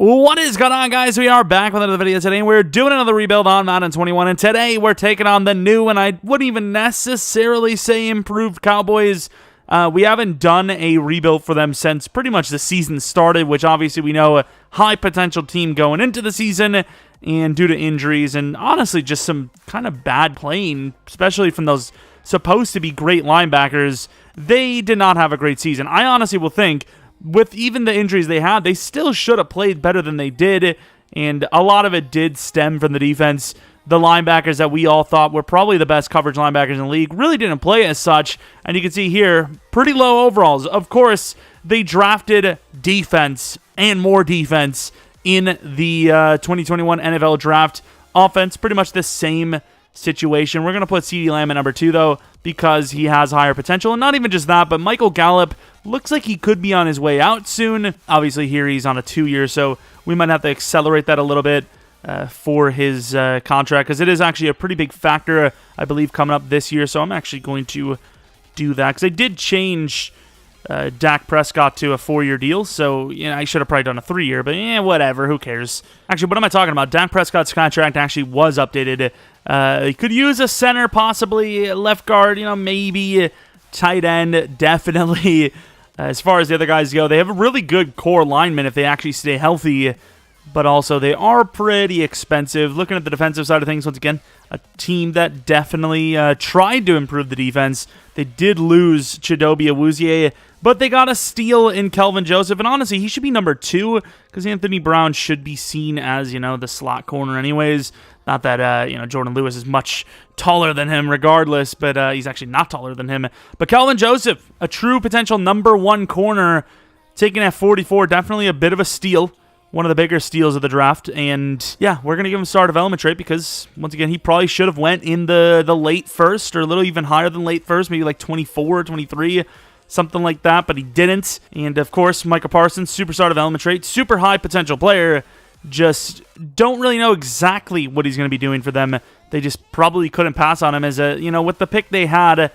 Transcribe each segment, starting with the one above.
What is going on, guys? We are back with another video today, and we're doing another rebuild on Madden 21, and today we're taking on the new, and I wouldn't even necessarily say improved Cowboys. We haven't done a rebuild for them since pretty much the season started, which obviously we know a high potential team going into the season, and due to injuries and honestly just some kind of bad playing, especially from those supposed to be great linebackers, they did not have a great season. I honestly will think, with even the injuries they had, they still should have played better than they did, and a lot of it did stem from the defense. The linebackers that we all thought were probably the best coverage linebackers in the league really didn't play as such, and you can see here, pretty low overalls. Of course, they drafted defense and more defense in the 2021 NFL Draft. Offense, pretty much the same situation. We're going to put CeeDee Lamb at number 2, though, because he has higher potential. And not even just that, but Michael Gallup looks like he could be on his way out soon. Obviously, here he's on a 2-year, so we might have to accelerate that a little bit for his contract, because it is actually a pretty big factor, I believe, coming up this year. So I'm actually going to do that, because they did change Dak Prescott to a 4-year deal, so I should have probably done a 3-year, but whatever, who cares? Actually, what am I talking about? Dak Prescott's contract actually was updated. He could use a center, possibly left guard, maybe tight end, definitely. As far as the other guys go, they have a really good core lineman if they actually stay healthy, but also they are pretty expensive. Looking at the defensive side of things, once again, a team that definitely tried to improve the defense. They did lose Chidobe Awuzie, but they got a steal in Kelvin Joseph, and honestly, he should be number 2, because Anthony Brown should be seen as, the slot corner anyways. Not that, Jordan Lewis is much taller than him regardless, but he's actually not taller than him. But Kelvin Joseph, a true potential number 1 corner, taken at 44, definitely a bit of a steal. One of the bigger steals of the draft, and yeah, we're going to give him a star development trait because, once again, he probably should have went in the late first, or a little even higher than late first, maybe like 24, 23, something like that, but he didn't. And, of course, Micah Parsons, superstar development trait, super high potential player, just don't really know exactly what he's going to be doing for them. They just probably couldn't pass on him as a, with the pick they had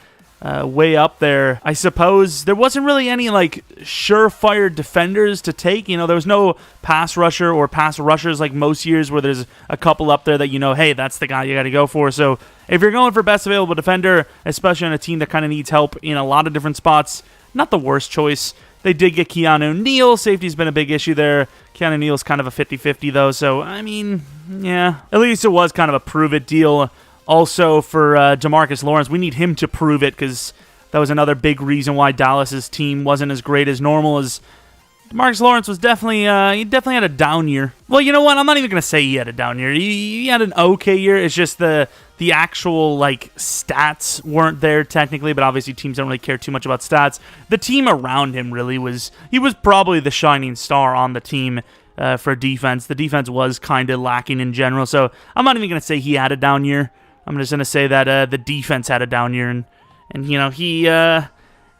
way up there. I suppose there wasn't really any surefire defenders to take. There was no pass rusher or pass rushers like most years where there's a couple up there that hey, that's the guy you got to go for. So if you're going for best available defender, especially on a team that kind of needs help in a lot of different spots, not the worst choice. They did get Keanu Neal. Safety's been a big issue there. Keanu Neal's kind of a 50-50 though, so yeah. At least it was kind of a prove-it deal. Also, for Demarcus Lawrence, we need him to prove it, because that was another big reason why Dallas's team wasn't as great as normal. As Demarcus Lawrence was definitely, he definitely had a down year. Well, you know what? I'm not even going to say he had a down year. He had an okay year. It's just the actual, stats weren't there technically, but obviously teams don't really care too much about stats. The team around him really was, he was probably the shining star on the team. For defense. The defense was kind of lacking in general, so I'm not even going to say he had a down year. I'm just going to say that the defense had a down year, and he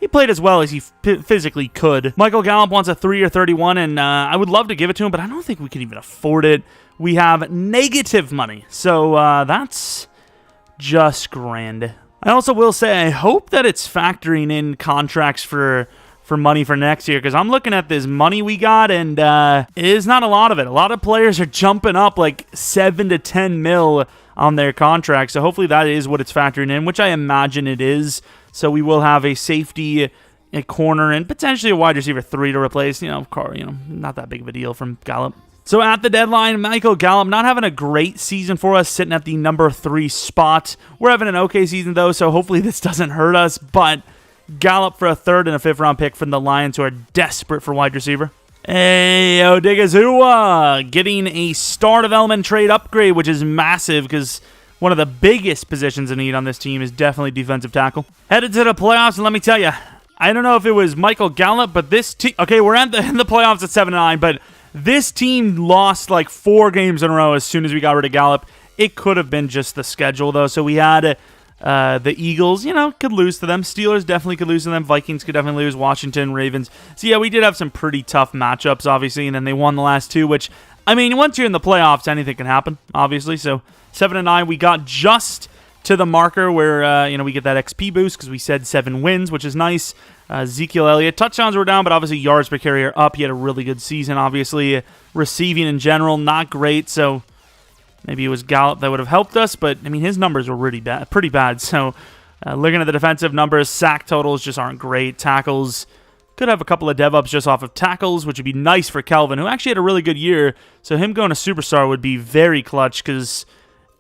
played as well as he physically could. Michael Gallup wants a 3 or 31, and I would love to give it to him, but I don't think we can even afford it. We have negative money, so that's just grand. I also will say I hope that it's factoring in contracts for money for next year, because I'm looking at this money we got, and it is not a lot of it. A lot of players are jumping up like 7 to 10 mil on their contracts, so hopefully that is what it's factoring in, which I imagine it is. So we will have a safety, a corner, and potentially a wide receiver 3 to replace. Not that big of a deal from Gallup. So at the deadline, Michael Gallup not having a great season for us, sitting at the number 3 spot. We're having an okay season though, so hopefully this doesn't hurt us, but Gallup for a 3rd and a 5th round pick from the Lions, who are desperate for wide receiver. Hey, Odigizua getting a star development trade upgrade, which is massive, because one of the biggest positions in need on this team is definitely defensive tackle. Headed to the playoffs, and let me tell you, I don't know if it was Michael Gallup, but this team, okay, we're in the playoffs at 7-9, but this team lost 4 games in a row as soon as we got rid of Gallup. It could have been just the schedule, though, so we had the Eagles, could lose to them. Steelers definitely could lose to them. Vikings could definitely lose. Washington, Ravens. So, yeah, we did have some pretty tough matchups, obviously, and then they won the last 2, which, once you're in the playoffs, anything can happen, obviously. So, 7-9, we got just to the marker where, we get that XP boost because we said 7 wins, which is nice. Ezekiel Elliott, touchdowns were down, but obviously yards per carry are up. He had a really good season, obviously. Receiving in general, not great, so maybe it was Gallup that would have helped us, but, his numbers were really bad, pretty bad. So, looking at the defensive numbers, sack totals just aren't great. Tackles, could have a couple of dev-ups just off of tackles, which would be nice for Kelvin, who actually had a really good year. So him going to Superstar would be very clutch because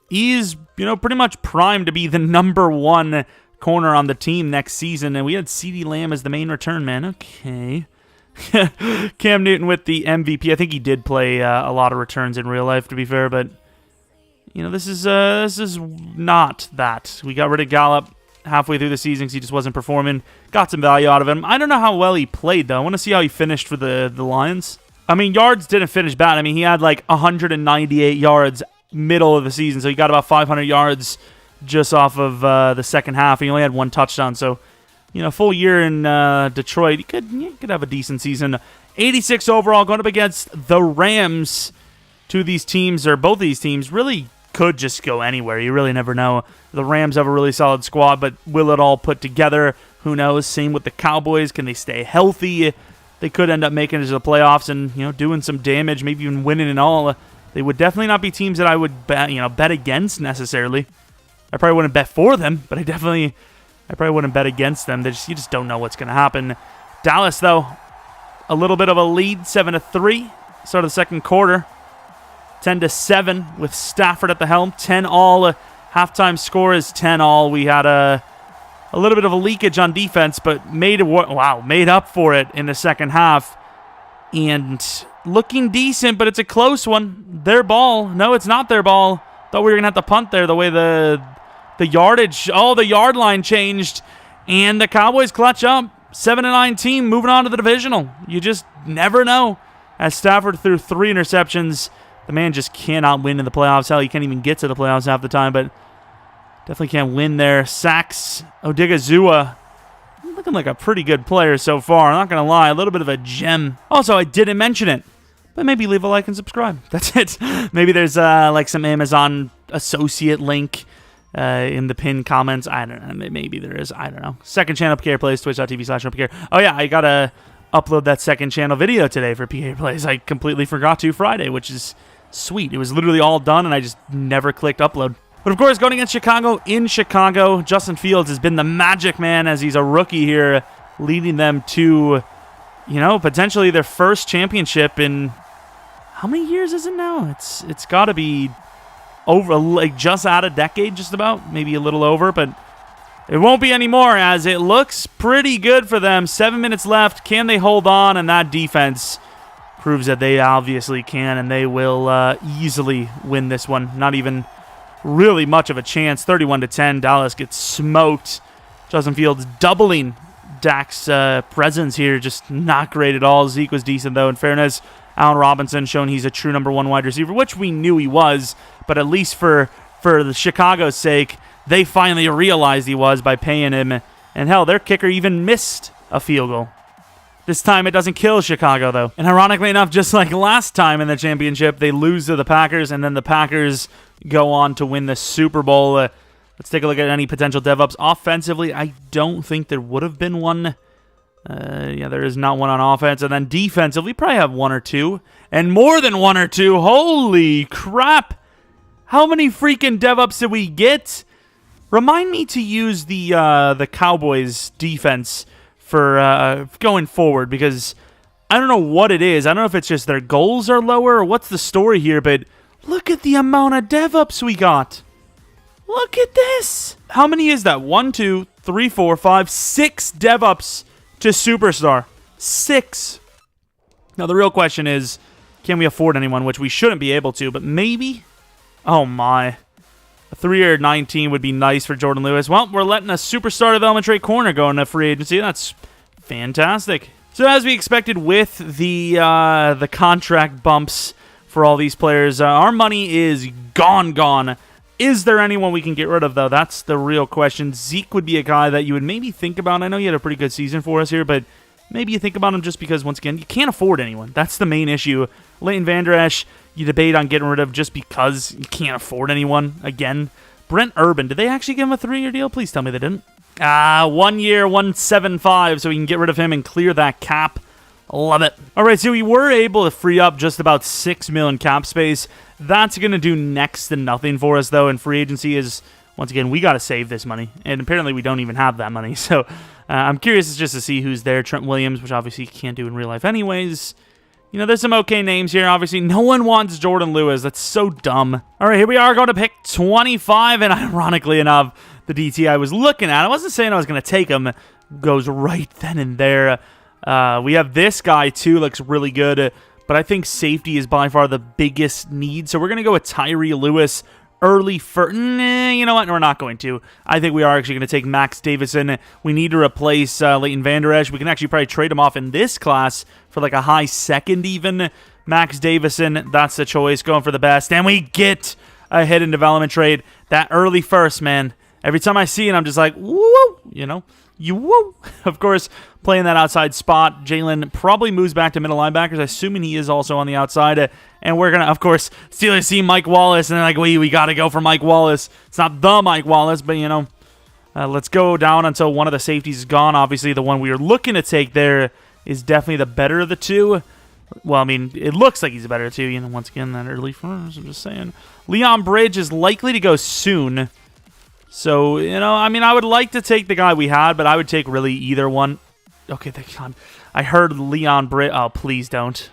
he's, pretty much primed to be the number 1 corner on the team next season. And we had CeeDee Lamb as the main return man. Okay. Cam Newton with the MVP. I think he did play a lot of returns in real life, to be fair, but this is not that. We got rid of Gallup halfway through the season because he just wasn't performing. Got some value out of him. I don't know how well he played, though. I want to see how he finished for the Lions. Yards didn't finish bad. He had like 198 yards middle of the season, so he got about 500 yards just off of the second half. He only had 1 touchdown, so full year in Detroit, he could have a decent season. 86 overall, going up against the Rams. Two of these teams, or both of these teams, really could just go anywhere. You really never know. The Rams have a really solid squad, but will it all put together? Who knows? Same with the Cowboys. Can they stay healthy? They could end up making it to the playoffs and doing some damage, maybe even winning and all. They would definitely not be teams that I would bet against necessarily. I probably wouldn't bet for them, but I probably wouldn't bet against them. You just don't know what's going to happen. Dallas, though, a little bit of a lead, 7-3. Start of the second quarter, 10-7 with Stafford at the helm. 10-all. Halftime score is 10-all. We had a little bit of a leakage on defense, but made up for it in the second half. And looking decent, but it's a close one. Their ball. No, it's not their ball. Thought we were going to have to punt there the way the yardage, the yard line changed. And the Cowboys clutch up. 7-9 team moving on to the divisional. You just never know. As Stafford threw 3 interceptions, the man just cannot win in the playoffs. Hell, he can't even get to the playoffs half the time, but definitely can't win there. Sacks, Odigizua, looking like a pretty good player so far. I'm not going to lie, a little bit of a gem. Also, I didn't mention it, but maybe leave a like and subscribe. That's it. Maybe there's like some Amazon associate link in the pinned comments. I don't know. Maybe there is. I don't know. Second channel, PK Plays, twitch.tv/PK. Oh, yeah, I got to upload that second channel video today for PK Plays. I completely forgot to Friday, which is sweet. It was literally all done, and I just never clicked upload. But, of course, going against Chicago in Chicago, Justin Fields has been the magic man as he's a rookie here, leading them to, potentially their first championship in how many years is it now? It's got to be over, like, just out a decade, just about, maybe a little over, but it won't be anymore as it looks pretty good for them. 7 minutes left. Can they hold on? And that defense proves that they obviously can, and they will easily win this one. Not even really much of a chance. 31-10. Dallas gets smoked. Justin Fields doubling Dak's presence here. Just not great at all. Zeke was decent, though. In fairness, Allen Robinson showing he's a true number 1 wide receiver, which we knew he was, but at least for the Chicago's sake, they finally realized he was by paying him. And hell, their kicker even missed a field goal. This time it doesn't kill Chicago, though. And ironically enough, just like last time in the championship, they lose to the Packers, and then the Packers go on to win the Super Bowl. Let's take a look at any potential dev-ups. Offensively, I don't think there would have been one. There is not one on offense. And then defensively, probably have 1 or 2. And more than 1 or 2. Holy crap. How many freaking dev-ups did we get? Remind me to use the Cowboys defense for going forward, because I don't know what it is. I don't know if it's just their goals are lower or what's the story here, but look at the amount of dev-ups we got. Look at this. How many is that? 1, 2, 3, 4, 5, 6 dev-ups to Superstar. 6. Now, the real question is, can we afford anyone, which we shouldn't be able to, but maybe? Oh, my. A 3-year 19 would be nice for Jordan Lewis. Well, we're letting a superstar development trade corner go into free agency. That's fantastic. So as we expected with the contract bumps for all these players, our money is gone. Is there anyone we can get rid of, though? That's the real question. Zeke would be a guy that you would maybe think about. I know he had a pretty good season for us here, but maybe you think about him just because, once again, you can't afford anyone. That's the main issue. Leighton Vander Esch, you debate on getting rid of just because you can't afford anyone again. Brent Urban, did they actually give him a 3-year deal? Please tell me they didn't. 1 year, 175, so we can get rid of him and clear that cap. Love it. All right, so we were able to free up just about $6 million cap space. That's going to do next to nothing for us, though, and free agency is, once again, we got to save this money, and apparently we don't even have that money, so I'm curious just to see who's there. Trent Williams, which obviously you can't do in real life anyways. You know, there's some okay names here. Obviously, no one wants Jordan Lewis. That's so dumb. All right, here we are going to pick 25, and ironically enough, the DT I was looking at, I wasn't saying I was going to take him, goes right then and there. We have this guy, too, looks really good, but I think safety is by far the biggest need, so we're going to go with Tyree Lewis early for... you know what? We're not going to. I think we are actually going to take Max Davison. We need to replace Leighton Vander Esch. We can actually probably trade him off in this class for like a high second even. Max Davison, that's the choice. Going for the best. And we get a hidden development trade. That early first, man. Every time I see it, I'm just like, woo, you know? Woo. Of course, playing that outside spot, Jalen probably moves back to middle linebackers, assuming he is also on the outside. And we're going to, of course, Steelers see Mike Wallace, and they're like, we got to go for Mike Wallace. It's not the Mike Wallace, but, you know, let's go down until one of the safeties is gone. Obviously, the one we were looking to take there is definitely the better of the two. Well, I mean, it looks like he's the better of the two. You know, once again, that early first, I'm just saying. Leon Bridge is likely to go soon. So, you know, I mean, I would like to take the guy we had, but I would take really either one. Okay, thank God. I heard Leon Bridge. Oh, please don't.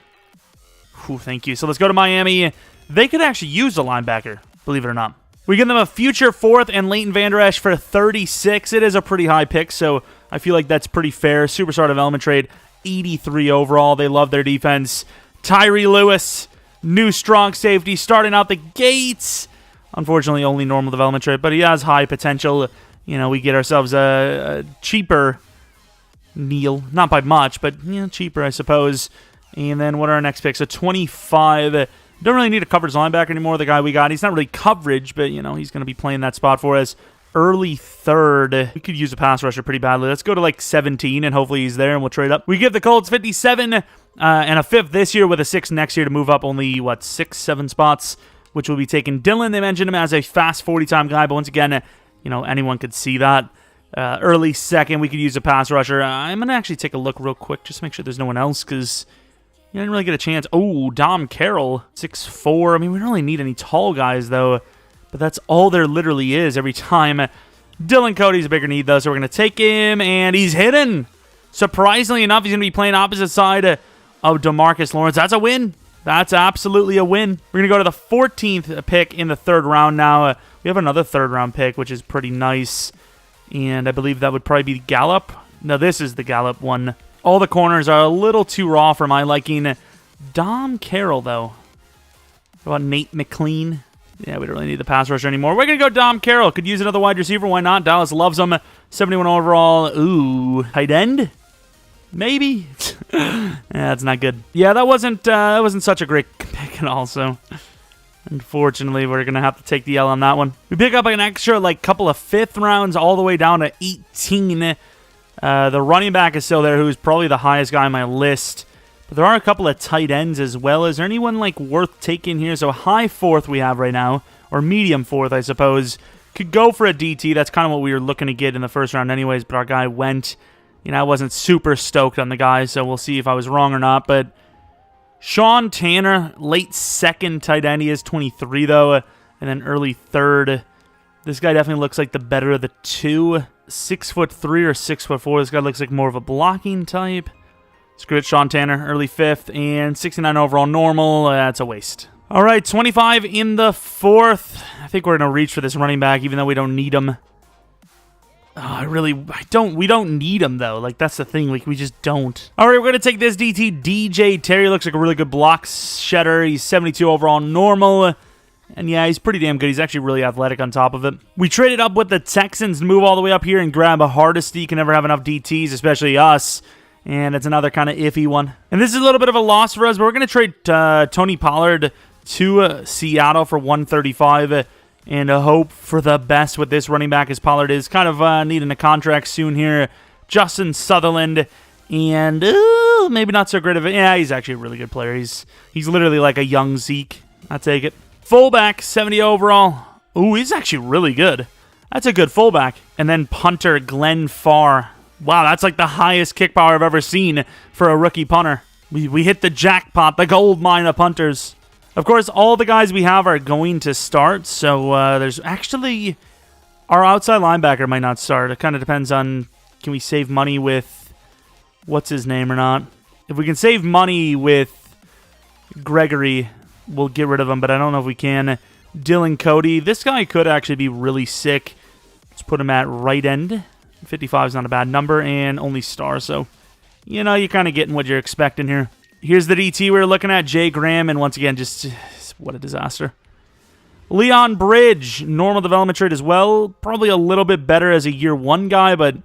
Whew, thank you. So let's go to Miami. They could actually use a linebacker, believe it or not. We give them a future 4th and Leighton Vander Esch for 36. It is a pretty high pick, so I feel like that's pretty fair. Superstar development trade, 83 overall. They love their defense. Tyree Lewis, new strong safety, starting out the gates. Unfortunately, only normal development trade, but he has high potential. You know, we get ourselves a cheaper Neal. Not by much, but, you know, cheaper, I suppose. And then what are our next picks? A 25. Don't really need a coverage linebacker anymore, the guy we got. He's not really coverage, but, you know, he's going to be playing that spot for us. Early 3rd. We could use a pass rusher pretty badly. Let's go to, like, 17, and hopefully he's there, and we'll trade up. We give the Colts 57 and a 5th this year with a 6th next year to move up only, 6, 7 spots, which will be taking Dylan. They mentioned him as a fast 40-time guy, but once again, you know, anyone could see that. Early 2nd, we could use a pass rusher. I'm going to actually take a look real quick just to make sure there's no one else, because you didn't really get a chance. Oh, Dom Carroll, 6'4". I mean, we don't really need any tall guys, though, but that's all there literally is every time. Dylan Cody's a bigger need, though, so we're going to take him, and he's hidden. Surprisingly enough, he's going to be playing opposite side of DeMarcus Lawrence. That's a win. That's absolutely a win. We're going to go to the 14th pick in the 3rd round now. We have another 3rd-round pick, which is pretty nice. And I believe that would probably be Gallup. No, this is the Gallup one. All the corners are a little too raw for my liking. Dom Carroll, though. What about Nate McLean? Yeah, we don't really need the pass rusher anymore. We're going to go Dom Carroll. Could use another wide receiver. Why not? Dallas loves him. 71 overall. Ooh. Tight end? Maybe. Yeah, that's not good. Yeah, that wasn't such a great pick at all, so unfortunately, we're going to have to take the L on that one. We pick up an extra, couple of 5th rounds all the way down to 18. The running back is still there, who's probably the highest guy on my list. But there are a couple of tight ends as well. Is there anyone, worth taking here? So high 4th we have right now, or medium 4th, I suppose. Could go for a DT. That's kind of what we were looking to get in the 1st round anyways, but our guy went. You know, I wasn't super stoked on the guy, so we'll see if I was wrong or not. But Sean Tanner, late 2nd tight end. He is 23, though, and then early 3rd. This guy definitely looks like the better of the two. 6'3" or 6'4". This guy looks like more of a blocking type. Screw it, Sean Tanner, early 5th, and 69 overall normal. That's a waste. All right, 25 in the 4th. I think we're going to reach for this running back, even though we don't need him. We don't need him, though. That's the thing. We just don't. All right, we're going to take this DT. DJ Terry looks like a really good block shedder. He's 72 overall normal. And yeah, he's pretty damn good. He's actually really athletic on top of it. We traded up with the Texans to move all the way up here and grab a Hardesty. Can never have enough DTs, especially us. And it's another kind of iffy one. And this is a little bit of a loss for us, but we're going to trade Tony Pollard to Seattle for 135 and hope for the best with this running back, as Pollard is kind of needing a contract soon here. Justin Sutherland, and maybe not so great of it. Yeah, he's actually a really good player. He's literally like a young Zeke. I'll take it. Fullback, 70 overall. Ooh, he's actually really good. That's a good fullback. And then punter Glenn Farr. Wow, that's like the highest kick power I've ever seen for a rookie punter. We hit the jackpot, the gold mine of punters. Of course, all the guys we have are going to start, so there's actually... Our outside linebacker might not start. It kind of depends on, can we save money with what's his name or not? If we can save money with Gregory, we'll get rid of him, but I don't know if we can. Dylan Cody. This guy could actually be really sick. Let's put him at right end. 55 is not a bad number, and only star, so, you know, you're kind of getting what you're expecting here. Here's the DT we're looking at, Jay Graham, and once again, just what a disaster. Leon Bridge, normal development trade as well. Probably a little bit better as a year one guy, but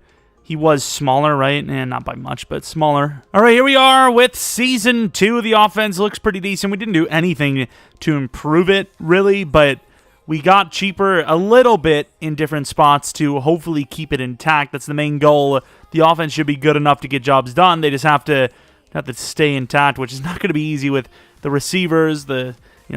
he was smaller, right? And not by much, but smaller. All right, here we are with Season 2. The offense looks pretty decent. We didn't do anything to improve it, really, but we got cheaper a little bit in different spots to hopefully keep it intact. That's the main goal. The offense should be good enough to get jobs done. They just have to stay intact, which is not going to be easy with the receivers,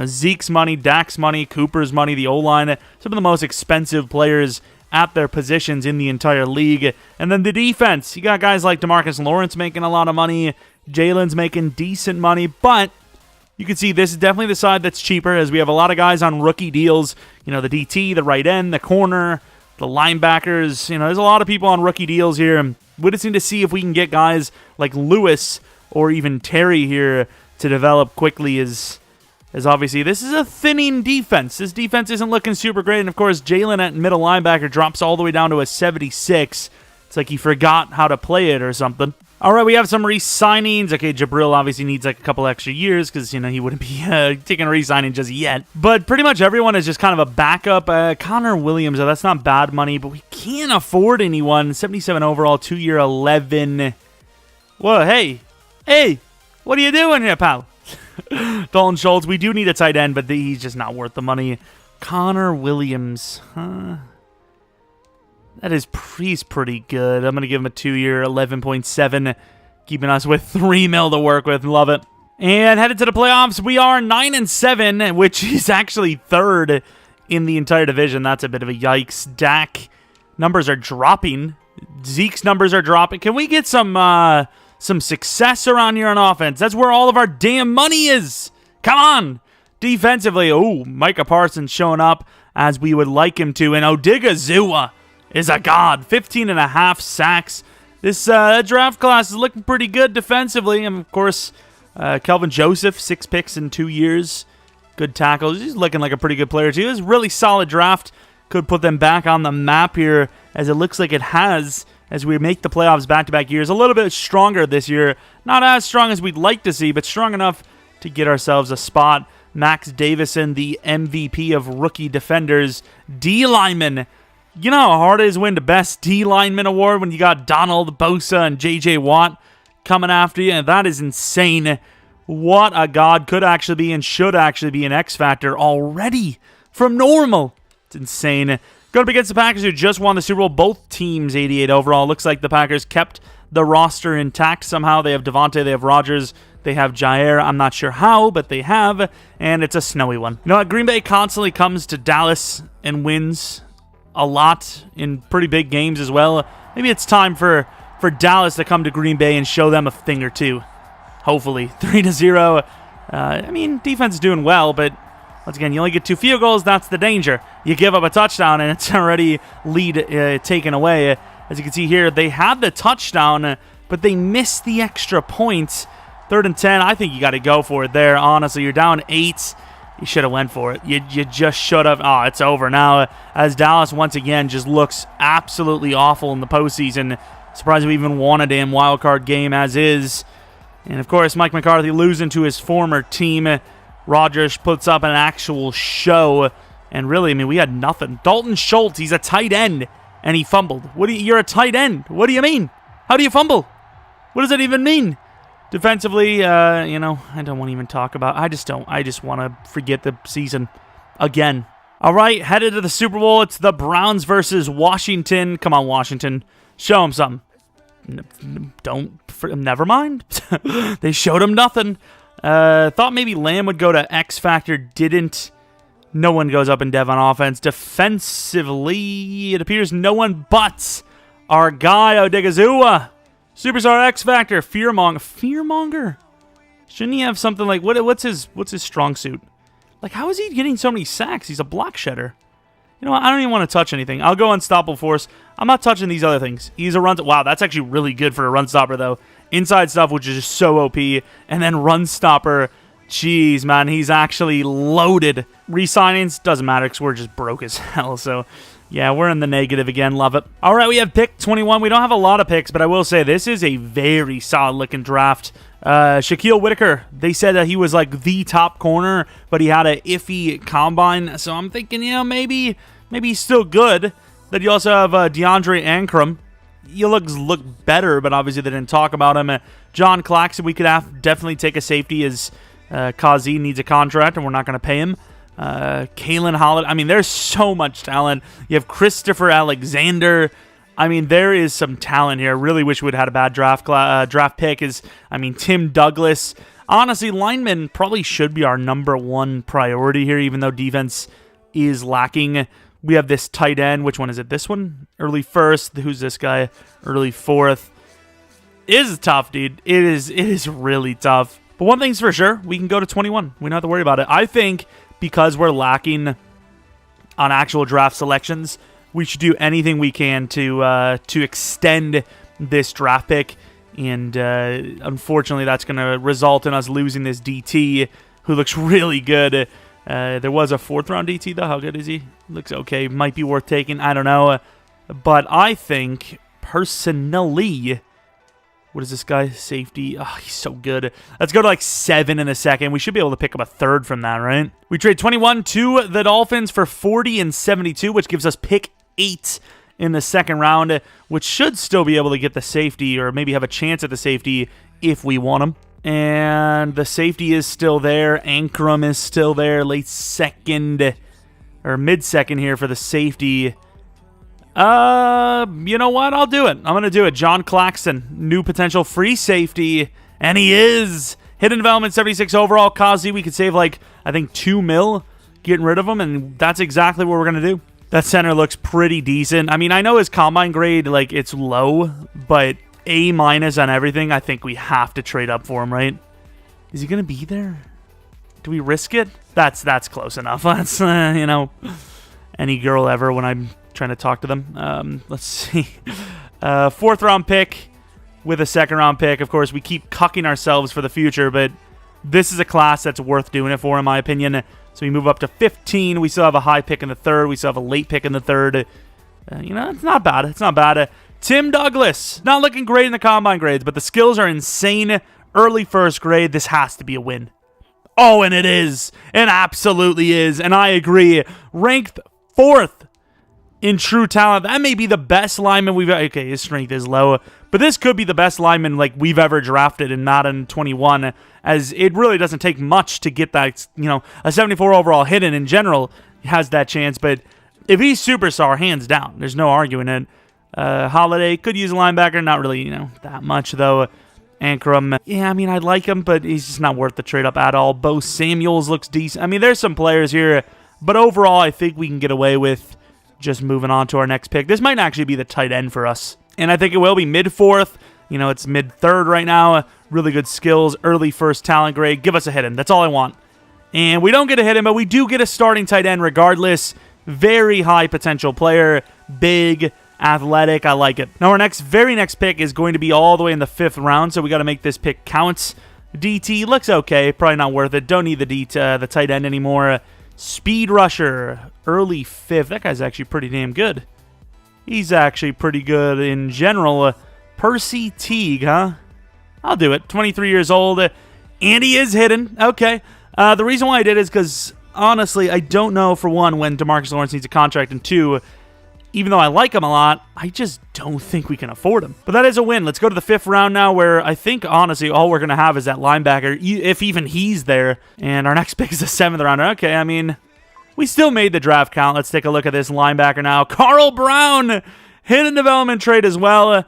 Zeke's money, Dak's money, Cooper's money, the O-line, some of the most expensive players at their positions in the entire league. And then the defense, you got guys like DeMarcus Lawrence making a lot of money, Jalen's making decent money, but you can see this is definitely the side that's cheaper as we have a lot of guys on rookie deals, the DT, the right end, the corner, the linebackers, there's a lot of people on rookie deals here. We just need to see if we can get guys like Lewis or even Terry here to develop quickly as obviously this is a thinning defense. This defense isn't looking super great. And, of course, Jalen at middle linebacker drops all the way down to a 76. It's like he forgot how to play it or something. All right, we have some re-signings. Okay, Jabril obviously needs like a couple extra years because, he wouldn't be taking a re-signing just yet. But pretty much everyone is just kind of a backup. Connor Williams, that's not bad money, but we can't afford anyone. 77 overall, 2-year, 11. Whoa, hey, what are you doing here, pal? Dalton Schultz, we do need a tight end, but he's just not worth the money. Connor Williams, he's pretty good. I'm going to give him a 2-year, 11.7, keeping us with $3 million to work with. Love it. And headed to the playoffs, we are 9-7, which is actually third in the entire division. That's a bit of a yikes. Dak numbers are dropping. Zeke's numbers are dropping. Can we get some success around here on offense? That's where all of our damn money is. Come on. Defensively, Micah Parsons showing up as we would like him to. And Odigizua is a god. 15.5 sacks. This draft class is looking pretty good defensively. And, of course, Kelvin Joseph, 6 picks in 2 years. Good tackles. He's looking like a pretty good player, too. It was a really solid draft. Could put them back on the map here, as it looks like it has, as we make the playoffs back-to-back years. A little bit stronger this year. Not as strong as we'd like to see, but strong enough to get ourselves a spot. Max Davison, the MVP of rookie defenders. D-lineman. You know how hard it is to win the best D-lineman award when you got Donald, Bosa, and J.J. Watt coming after you? And that is insane. What a god. Could actually be and should actually be an X-Factor already from normal. It's insane. Going up against the Packers, who just won the Super Bowl. Both teams 88 overall. Looks like the Packers kept the roster intact somehow. They have Devontae, they have Rodgers, they have Jair. I'm not sure how, but they have, and it's a snowy one. You know what? Green Bay constantly comes to Dallas and wins a lot in pretty big games as well. Maybe it's time for Dallas to come to Green Bay and show them a thing or two. Hopefully. 3-0. Defense is doing well, but once again, you only get 2 field goals. That's the danger. You give up a touchdown, and it's already lead taken away. As you can see here, they had the touchdown, but they missed the extra points. 3rd and 10. I think you got to go for it there. Honestly, you're down 8. You should have went for it. You just should have. Oh, it's over now. As Dallas, once again, just looks absolutely awful in the postseason. Surprised we even won a damn wildcard game as is. And, of course, Mike McCarthy losing to his former team. Rodgers puts up an actual show, and really, we had nothing. Dalton Schultz, he's a tight end, and he fumbled. You're a tight end. What do you mean? How do you fumble? What does that even mean? Defensively, I don't want to even talk about. I just want to forget the season again. All right, headed to the Super Bowl. It's the Browns versus Washington. Come on, Washington. Show them something. Never mind. They showed him nothing. Thought maybe Lamb would go to X Factor, didn't. No one goes up in dev on offense. Defensively, it appears no one but our guy, Odigizua. Superstar X Factor, Fearmonger? Shouldn't he have something like, what's his strong suit? Like, how is he getting so many sacks? He's a block shedder. You know what? I don't even want to touch anything. I'll go Unstoppable Force. I'm not touching these other things. He's a run... Wow, that's actually really good for a run stopper, though. Inside stuff, which is just so OP. And then run stopper. Jeez, man. He's actually loaded. Re-signings, doesn't matter because we're just broke as hell. So, yeah, we're in the negative again. Love it. All right, we have pick 21. We don't have a lot of picks, but I will say this is a very solid-looking draft. Shaquille Whitaker, they said that he was like the top corner, but he had an iffy combine. So I'm thinking, you know, maybe he's still good. Then you also have DeAndre Ankrum. He look better, but obviously they didn't talk about him. John Claxton, we could definitely take a safety as Kazi needs a contract, and we're not going to pay him. Kalen Holliday. I mean, there's so much talent. You have Christopher Alexander. I mean, there is some talent here. I really wish we would have had a bad draft pick. Tim Douglas. Honestly, linemen probably should be our number one priority here, even though defense is lacking. We have this tight end. Which one is it? This one? Early first. Who's this guy? Early fourth. It is tough, dude. It is really tough. But one thing's for sure, we can go to 21. We don't have to worry about it. I think because we're lacking on actual draft selections, we should do anything we can to extend this draft pick. And unfortunately, that's going to result in us losing this DT, who looks really good. There was a 4th-round DT, though. How good is he? Looks okay. Might be worth taking. I don't know. But I think, personally... What is this guy? Safety. Oh, he's so good. Let's go to like 7 in a second. We should be able to pick up a 3rd from that, right? We trade 21 to the Dolphins for 40 and 72, which gives us pick 8 in the 2nd round, which should still be able to get the safety or maybe have a chance at the safety if we want him. And the safety is still there. Ankrum is still there. Late 2nd or mid-2nd here for the safety. You know what? I'll do it. I'm going to do it. John Claxton, new potential free safety, and he is. Hidden development, 76 overall. Kazi, we could save like, I think, $2 million getting rid of him, and that's exactly what we're going to do. That center looks pretty decent. I mean, I know his combine grade, like, it's low, but A- on everything. I think we have to trade up for him, right? Is he going to be there? Do we risk it? That's close enough. That's, you know, any girl ever when I'm trying to talk to them. Let's see. 4th-round pick with a 2nd-round pick. Of course, we keep cucking ourselves for the future, but this is a class that's worth doing it for, in my opinion. So we move up to 15. We still have a high pick in the 3rd. We still have a late pick in the 3rd. You know, it's not bad. It's not bad. Tim Douglas. Not looking great in the combine grades, but the skills are insane. Early 1st grade. This has to be a win. Oh, and it is. It absolutely is. And I agree. Ranked 4th in true talent. That may be the best lineman we've... Okay, his strength is low. But this could be the best lineman like we've ever drafted in Madden 21, as it really doesn't take much to get that, you know, a 74 overall hidden in general has that chance. But if he's superstar, hands down, there's no arguing it. Holiday could use a linebacker. Not really, you know, that much, though. Ankrum, yeah, I mean, I like him, but he's just not worth the trade-up at all. Bo Samuels looks decent. I mean, there's some players here, but overall, I think we can get away with just moving on to our next pick. This might actually be the tight end for us. And I think it will be mid-4th. You know, it's mid-3rd right now. Really good skills. Early 1st talent grade. Give us a hidden. That's all I want. And we don't get a hidden, but we do get a starting tight end regardless. Very high potential player. Big, athletic. I like it. Now, our very next pick is going to be all the way in the 5th round, so we got to make this pick count. DT looks okay. Probably not worth it. Don't need the tight end anymore. Speed rusher, early 5th. That guy's actually pretty damn good. He's actually pretty good in general. Percy Teague, huh? I'll do it. 23 years old, and he is hidden. Okay. The reason why I did is because, honestly, I don't know, for one, when DeMarcus Lawrence needs a contract, and 2, even though I like him a lot, I just don't think we can afford him. But that is a win. Let's go to the 5th round now, where I think, honestly, all we're going to have is that linebacker, if even he's there. And our next pick is the 7th rounder. Okay, I mean, we still made the draft count. Let's take a look at this linebacker now. Carl Brown, hidden development trade as well.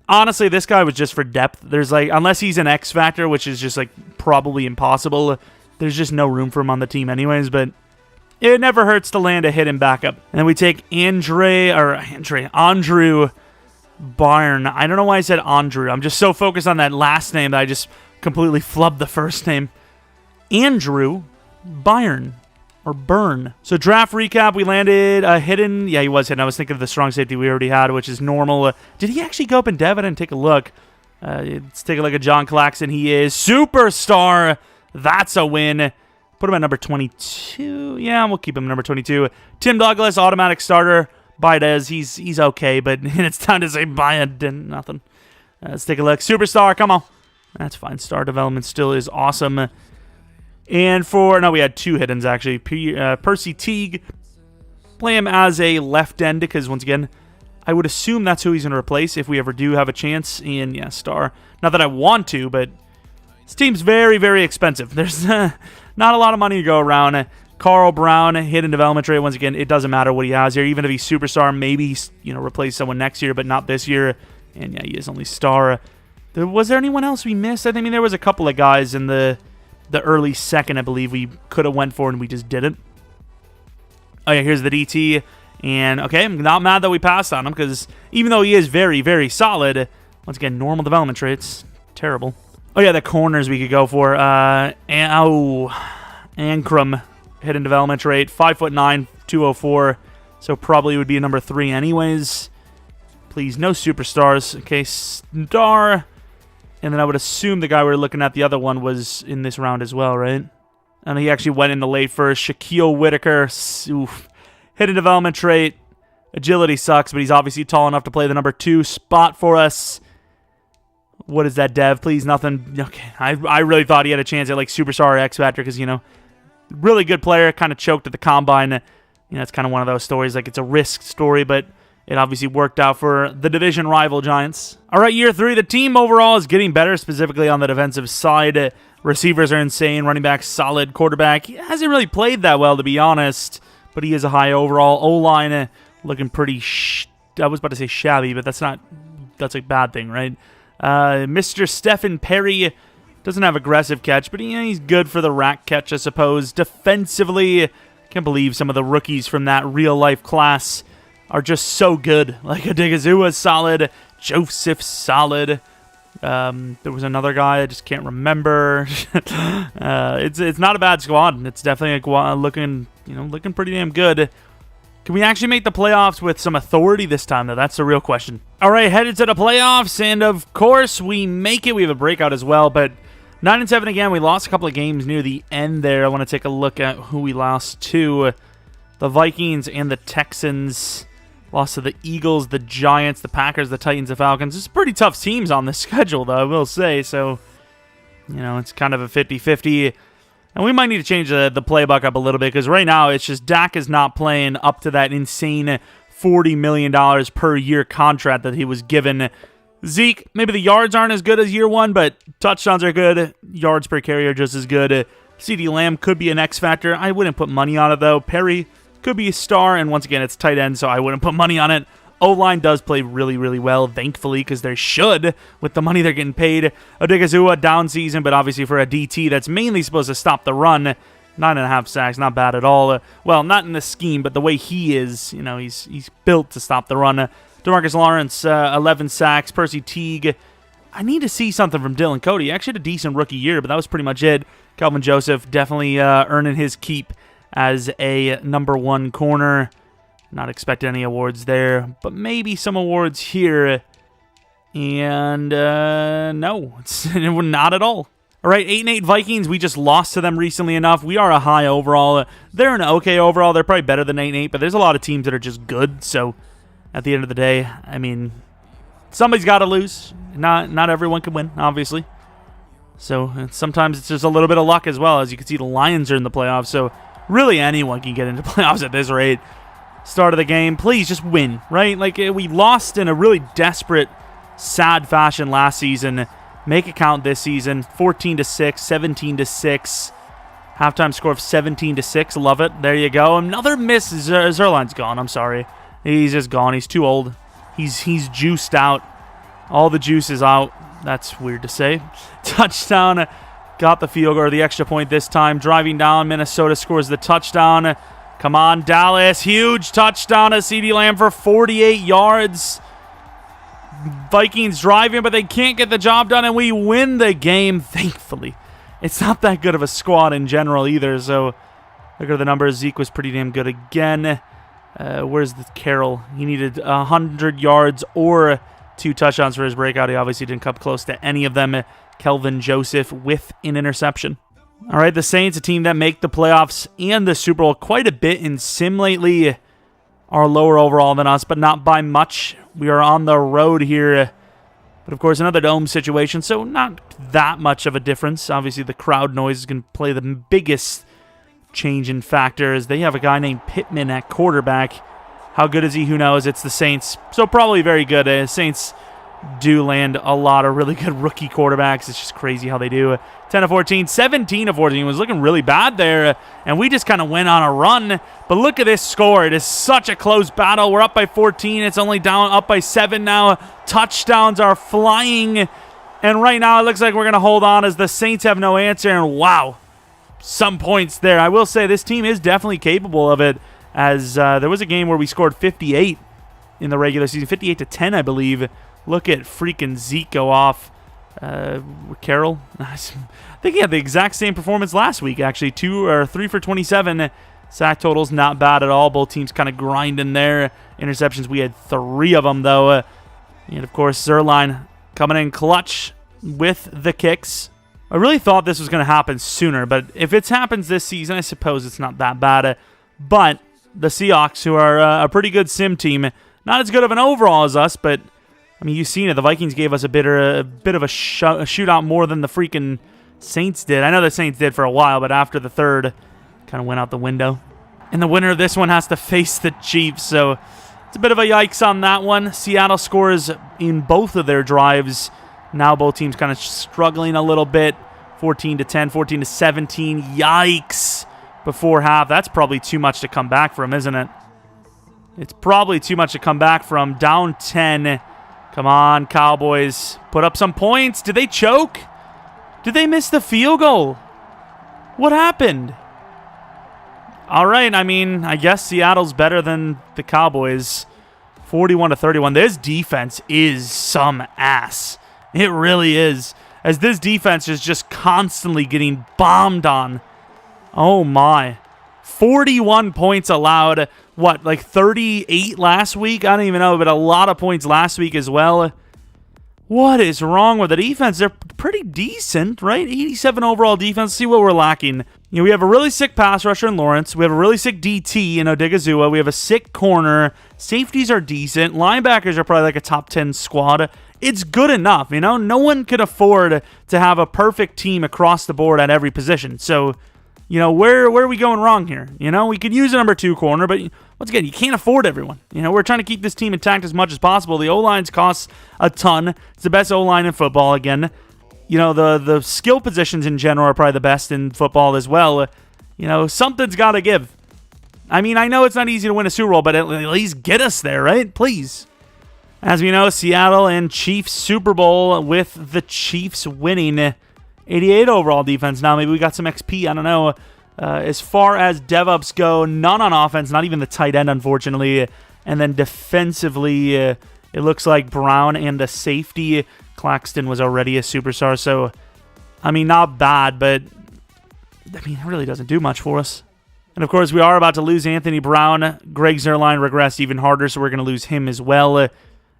Honestly, this guy was just for depth. There's like, unless he's an X factor, which is just like probably impossible, there's just no room for him on the team anyways. But it never hurts to land a hidden backup. And then we take Andrew Byrne. I don't know why I said Andrew. I'm just so focused on that last name that I just completely flubbed the first name. Andrew Byrne. Or Burn. So draft recap, we landed a hidden... Yeah, he was hidden. I was thinking of the strong safety we already had, which is normal. Did he actually go up in Dev? I didn't take a look. Let's take a look at John Claxton. He is superstar. That's a win. Put him at number 22. Yeah, we'll keep him number 22. Tim Douglas, automatic starter. Baidez, he's okay, but it's time to say Baidez. Nothing. Let's take a look. Superstar, come on. That's fine. Star development still is awesome. And we had two hiddens, actually. Percy Teague. Play him as a left end, because, once again, I would assume that's who he's going to replace if we ever do have a chance. And, yeah, star. Not that I want to, but this team's very, very expensive. There's not a lot of money to go around. Carl Brown, hidden development rate. Once again, it doesn't matter what he has here. Even if he's superstar, maybe he's, replace someone next year, but not this year. And, yeah, he is only star. Was there anyone else we missed? I mean, there was a couple of guys in the early second, I believe, we could have went for, and we just didn't. Oh, yeah, here's the DT. And, okay, I'm not mad that we passed on him, because even though he is very, very solid, once again, normal development traits. Terrible. Oh, yeah, the corners we could go for. Ankrum, hidden development trait, 5'9", 204. So probably would be a number 3 anyways. Please, no superstars. Okay, star. And then I would assume the guy we were looking at, the other one, was in this round as well, right? And he actually went in the late first. Shaquille Whitaker. Oof. Hidden development trait. Agility sucks, but he's obviously tall enough to play the number 2 spot for us. What is that, Dev? Please, nothing. Okay, I really thought he had a chance at, Superstar or X Factor because, really good player. Kind of choked at the Combine. It's kind of one of those stories. It's a risk story, but it obviously worked out for the division rival Giants. All right, year 3. The team overall is getting better, specifically on the defensive side. Receivers are insane. Running back, solid. Quarterback, he hasn't really played that well, to be honest, but he is a high overall. O-line looking pretty, I was about to say shabby, but that's a bad thing, right? Mr. Stephen Perry doesn't have aggressive catch, but he's good for the rack catch, I suppose. Defensively, can't believe some of the rookies from that real-life class are just so good. Adigizua solid, Joseph solid. There was another guy I just can't remember. It's not a bad squad. It's definitely looking pretty damn good. Can we actually make the playoffs with some authority this time, though? That's the real question. All right, headed to the playoffs, and of course we make it. We have a breakout as well, but 9-7 again. We lost a couple of games near the end there. I want to take a look at who we lost to. The Vikings and the Texans. Lost to the Eagles, the Giants, the Packers, the Titans, the Falcons. It's pretty tough teams on this schedule, though, I will say. So, it's kind of a 50-50. And we might need to change the playbook up a little bit, because right now it's just Dak is not playing up to that insane $40 million per year contract that he was given. Zeke, maybe the yards aren't as good as year 1, but touchdowns are good. Yards per carry are just as good. CeeDee Lamb could be an X factor. I wouldn't put money on it, though. Perry could be a star, and once again, it's tight end, so I wouldn't put money on it. O-line does play really, really well, thankfully, because they should, with the money they're getting paid. Odigizua, down season, but obviously for a DT that's mainly supposed to stop the run. 9.5 sacks, not bad at all. Well, not in the scheme, but the way he is, he's built to stop the run. DeMarcus Lawrence, 11 sacks. Percy Teague. I need to see something from Dylan Cody. Actually had a decent rookie year, but that was pretty much it. Calvin Joseph definitely earning his keep as a number 1 corner. Not expecting any awards there, but maybe some awards here. And no, it's not at all. All right, 8-8 Vikings. We just lost to them recently enough. We are a high overall. They're an okay overall. They're probably better than 8-8, but there's a lot of teams that are just good. So at the end of the day, I mean, somebody's got to lose. Not everyone can win, obviously. So sometimes it's just a little bit of luck as well. As you can see, the Lions are in the playoffs, so really anyone can get into playoffs at this rate. Start of the game, please just win, right? We lost in a really desperate, sad fashion last season. Make it count this season. 14-6, 17-6. Halftime score of 17-6. Love it. There you go. Another miss. Zerline's gone. I'm sorry. He's just gone. He's too old. He's juiced out. All the juice is out. That's weird to say. Touchdown. Got the field goal or the extra point this time. Driving down. Minnesota scores the touchdown. Come on, Dallas. Huge touchdown to CeeDee Lamb for 48 yards. Vikings driving, but they can't get the job done, and we win the game, thankfully. It's not that good of a squad in general either, so look at the numbers. Zeke was pretty damn good again. Where's the Carroll? He needed 100 yards or 2 touchdowns for his breakout. He obviously didn't come close to any of them. Kelvin Joseph with an interception. All right, the Saints, a team that make the playoffs and the Super Bowl quite a bit in sim lately, are lower overall than us, but not by much. We are on the road here. But, of course, another dome situation, so not that much of a difference. Obviously, the crowd noise is going to play the biggest change in factor as they have a guy named Pittman at quarterback. How good is he? Who knows? It's the Saints, so probably very good. Saints do land a lot of really good rookie quarterbacks. It's just crazy how they do. 10-14, 17-14 was looking really bad there, and we just kind of went on a run. But look at this score. It is such a close battle. We're up by 14. It's only up by 7 now. Touchdowns are flying, and right now it looks like we're going to hold on as the Saints have no answer, and wow, some points there. I will say this team is definitely capable of it, as there was a game where we scored 58 in the regular season, 58-10, I believe. Look at freaking Zeke go off. Carroll, I think he had the exact same performance last week, actually. 2 or 3 for 27. Sack totals not bad at all. Both teams kind of grinding there. Interceptions, we had 3 of them, though. And, of course, Zerline coming in clutch with the kicks. I really thought this was going to happen sooner, but if it happens this season, I suppose it's not that bad. But the Seahawks, who are a pretty good sim team, not as good of an overall as us, but I mean, you've seen it. The Vikings gave us a bit of a shootout more than the freaking Saints did. I know the Saints did for a while, but after the third, kind of went out the window. And the winner of this one has to face the Chiefs, so it's a bit of a yikes on that one. Seattle scores in both of their drives. Now both teams kind of struggling a little bit. 14-10, 14-17. Yikes before half. That's probably too much to come back from, isn't it? It's probably too much to come back from. Down 10. Come on, Cowboys. Put up some points. Did they choke? Did they miss the field goal? What happened? All right, I mean, I guess Seattle's better than the Cowboys. 41-31. This defense is some ass. It really is. As this defense is just constantly getting bombed on. Oh, my. 41 points allowed. What, like 38 last week? I don't even know, but a lot of points last week as well. What is wrong with the defense? They're pretty decent, right? 87 overall defense. Let's see what we're lacking. You know, we have a really sick pass rusher in Lawrence. We have a really sick DT in Odigizua. We have a sick corner. Safeties are decent. Linebackers are probably like a top 10 squad. It's good enough, you know? No one can afford to have a perfect team across the board at every position. So, you know, where are we going wrong here? You know, we could use a number 2 corner, but once again, you can't afford everyone. You know, we're trying to keep this team intact as much as possible. The O-lines cost a ton. It's the best O-line in football again. You know, the skill positions in general are probably the best in football as well. You know, something's got to give. I mean, I know it's not easy to win a Super Bowl, but at least get us there, right? Please. As we know, Seattle and Chiefs Super Bowl with the Chiefs winning. 88 overall defense. Now, maybe we got some XP. I don't know. As far as DevOps go, none on offense, not even the tight end, unfortunately. And then defensively, it looks like Brown and the safety. Claxton was already a superstar, so, I mean, not bad, but, I mean, it really doesn't do much for us. And, of course, we are about to lose Anthony Brown. Greg Zuerlein regressed even harder, so we're going to lose him as well.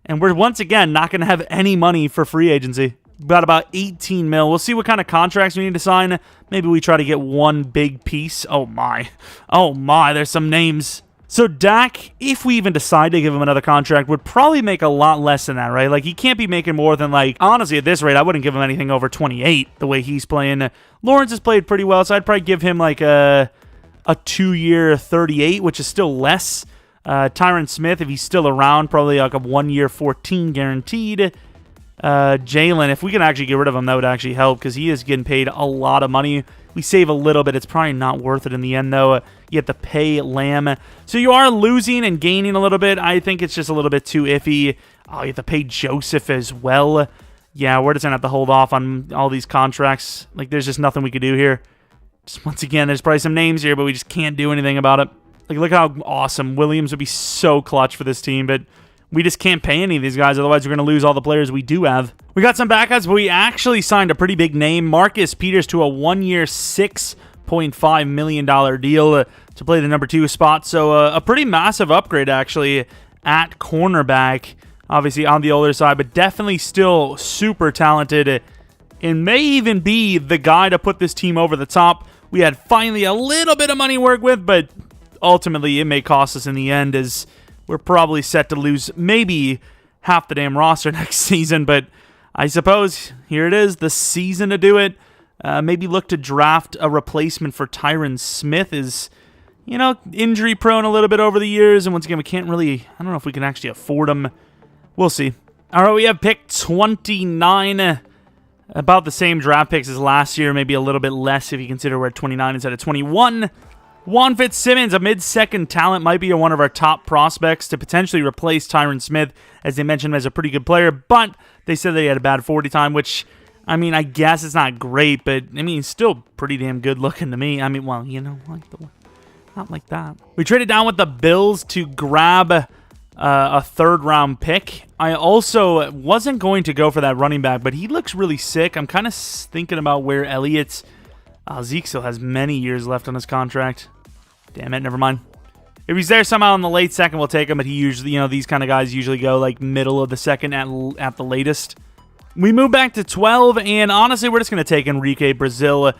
And we're, once again, not going to have any money for free agency. Got about 18 mil. We'll see what kind of contracts we need to sign. Maybe we try to get one big piece. Oh, my. Oh, my. There's some names. So Dak, if we even decide to give him another contract, would probably make a lot less than that, right? Like, he can't be making more than, like, honestly, at this rate, I wouldn't give him anything over 28 the way he's playing. Lawrence has played pretty well, so I'd probably give him, like, a 2-year 38, which is still less. Tyron Smith, if he's still around, probably like a 1-year 14 guaranteed. Jalen, if we can actually get rid of him, that would actually help because he is getting paid a lot of money. We save a little bit. It's probably not worth it in the end, though. You have to pay Lamb. So you are losing and gaining a little bit. I think it's just a little bit too iffy. Oh, you have to pay Joseph as well. Yeah, we're just going to have to hold off on all these contracts. Like, there's just nothing we could do here. Just once again, there's probably some names here, but we just can't do anything about it. Like, look how awesome. Williams would be so clutch for this team, but we just can't pay any of these guys. Otherwise, we're going to lose all the players we do have. We got some backups, but we actually signed a pretty big name. Marcus Peters to a 1-year, $6.5 million deal to play the number 2 spot. So a pretty massive upgrade, actually, at cornerback. Obviously on the older side, but definitely still super talented and may even be the guy to put this team over the top. We had finally a little bit of money to work with, but ultimately it may cost us in the end, as we're probably set to lose maybe half the damn roster next season. But I suppose here it is, the season to do it. Maybe look to draft a replacement for Tyron Smith. Is, you know, injury prone a little bit over the years, and once again, we can't really, I don't know if we can actually afford him. We'll see. All right, we have pick 29. About the same draft picks as last year, maybe a little bit less if you consider we're at 29 instead of 21. Juan Fitzsimmons, a mid-second talent, might be one of our top prospects to potentially replace Tyron Smith, as they mentioned him as a pretty good player, but they said they had a bad 40 time, which, I mean, I guess it's not great, but, I mean, still pretty damn good looking to me. I mean, well, you know, not like that. We traded down with the Bills to grab a third-round pick. I also wasn't going to go for that running back, but he looks really sick. I'm kind of thinking about where Elliott's... Zeke still has many years left on his contract. Damn it, never mind. If he's there somehow in the late second, we'll take him, but he usually, you know, these kind of guys usually go like middle of the second at the latest. We move back to 12, and honestly, we're just going to take Enrique Brazil,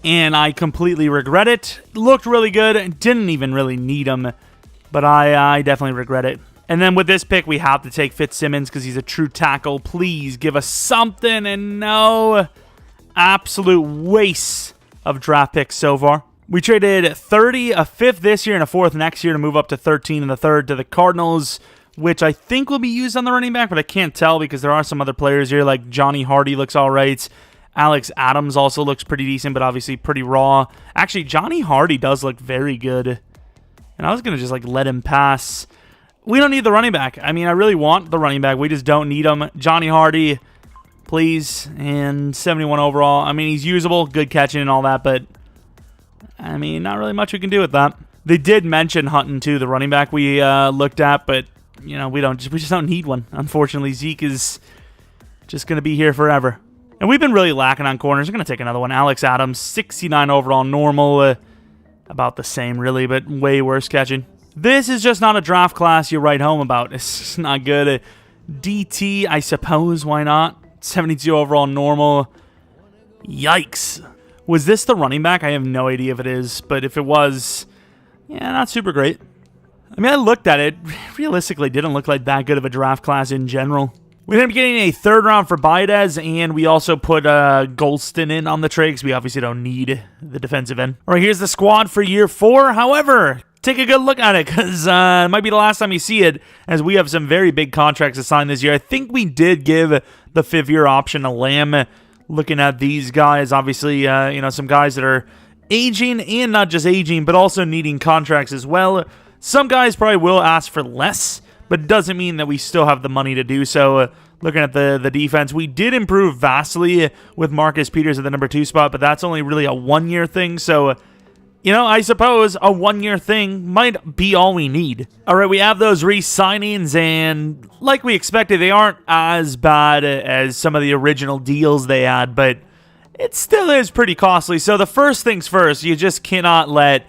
and I completely regret it. Looked really good. Didn't even really need him, but I definitely regret it. And then with this pick, we have to take Fitzsimmons because he's a true tackle. Please give us something, and no, absolute waste of draft picks so far. We traded 30, a 5th this year and a 4th next year to move up to 13 and the 3rd to the Cardinals, which I think will be used on the running back, but I can't tell because there are some other players here, like Johnny Hardy looks all right. Alex Adams also looks pretty decent, but obviously pretty raw. Actually, Johnny Hardy does look very good, and I was going to just like let him pass. We don't need the running back. I mean, I really want the running back. We just don't need him. Johnny Hardy, please, and 71 overall. I mean, he's usable, good catching and all that, but I mean, not really much we can do with that. They did mention Hutton too, the running back we looked at, but you know, we just don't need one. Unfortunately, Zeke is just going to be here forever. And we've been really lacking on corners. I'm going to take another one. Alex Adams, 69 overall, normal, about the same really, but way worse catching. This is just not a draft class you write home about. It's just not good. DT, I suppose, why not? 72 overall, normal. Yikes. Was this the running back? I have no idea if it is, but if it was, yeah, not super great. I mean, I looked at it. Realistically, didn't look like that good of a draft class in general. We ended up getting a 3rd round for Baidez, and we also put Golston in on the trade because we obviously don't need the defensive end. All right, here's the squad for year 4. However, take a good look at it because it might be the last time you see it, as we have some very big contracts to sign this year. I think we did give the 5th-year option to Lamb. Looking at these guys, obviously, you know, some guys that are aging, and not just aging, but also needing contracts as well. Some guys probably will ask for less, but it doesn't mean that we still have the money to do so. Looking at the defense, we did improve vastly with Marcus Peters at the number 2 spot, but that's only really a 1-year thing, so you know, I suppose a 1-year thing might be all we need. All right, we have those re-signings, and like we expected, they aren't as bad as some of the original deals they had, but it still is pretty costly. So the first things first, you just cannot let